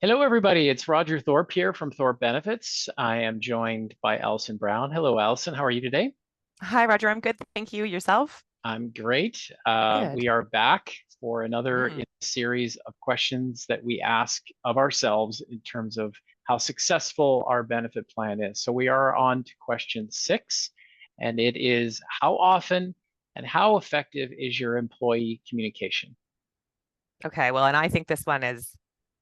Hello, everybody. It's Roger Thorpe here from Thorpe Benefits. I am joined by Allison Brown. Hello, Allison. How are you today? Hi, Roger. I'm good. Thank you. Yourself? I'm great. We Good. are back for another Mm, series of questions that we ask of ourselves in terms of how successful our benefit plan is. So we are on to question 6, and it is how often and how effective is your employee communication? okay. Well, and I think this one is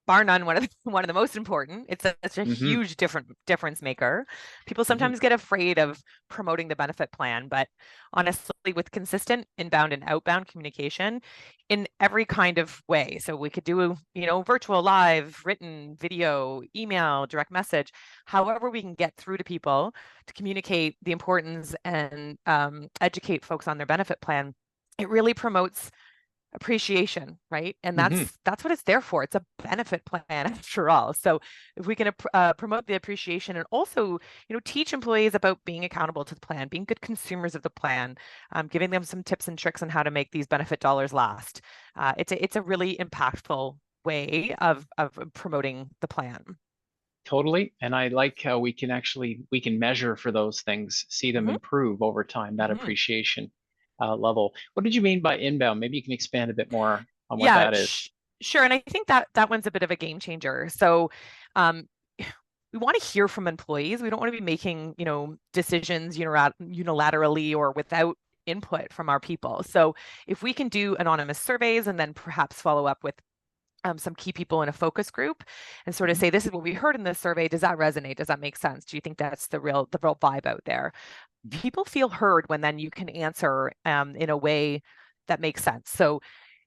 bar none one of the, one of the most important. It's such a Hmm. huge difference maker. People Hmm. sometimes get afraid of promoting the benefit plan, but honestly, with consistent inbound and outbound communication in every kind of way. So we could do, virtual, live, written, video, email, direct message, however we can get through to people to communicate the importance and educate folks on their benefit plan. It really promotes appreciation, right? And Hmm. that's what it's there for. It's a benefit plan after all. So if we can promote the appreciation and also, teach employees about being accountable to the plan, being good consumers of the plan, giving them some tips and tricks on how to make these benefit dollars last. It's a really impactful way of promoting the plan. Totally. And I like how we can measure for those things, see them Hmm. improve over time, that Hmm. appreciation level. What did you mean by inbound? Maybe you can expand a bit more on what Yeah, that is. sure. And I think that one's a bit of a game changer. So, um, we want to hear from employees. We don't want to be making, decisions unilaterally or without input from our people. So if we can do anonymous surveys and then perhaps follow up with some key people in a focus group and sort of Mhm. say, this is what we heard in this survey. Does that resonate? Does that make sense? Do you think that's the real vibe out there? Mhm. People feel heard when then you can answer in a way that makes sense. So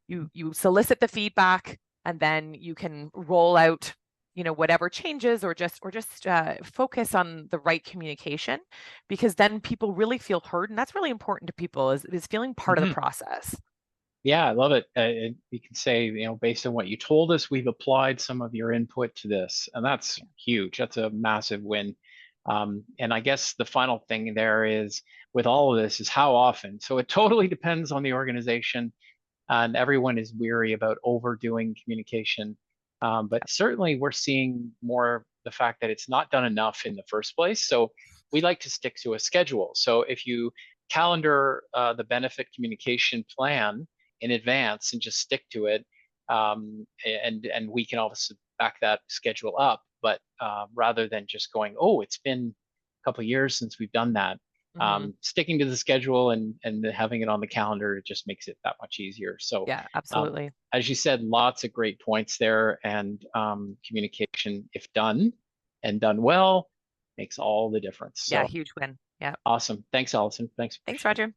you solicit the feedback and then you can roll out whatever changes or just focus on the right communication because then people really feel heard, and that's really important to people is feeling part of the Mhm. process. Yeah, I love it. You can say, based on what you told us, we've applied some of your input to this, and that's huge. That's a massive win. And I guess the final thing there is with all of this is how often. So it totally depends on the organization, and everyone is weary about overdoing communication. But certainly, we're seeing more the fact that it's not done enough in the first place. So we like to stick to a schedule. So if you calendar the benefit communication plan in advance and just stick to it, and we can obviously back that schedule up. But rather than just going, oh, it's been a couple of years since we've done that, Hmm. sticking to the schedule and having it on the calendar, it just makes it that much easier. So, Yeah, um, absolutely. as you said, lots of great points there, and communication, if done and done well, makes all the difference. Yeah, So huge win. Yeah. awesome. Thanks, Allison. Thanks. Thanks, Appreciate it. Roger.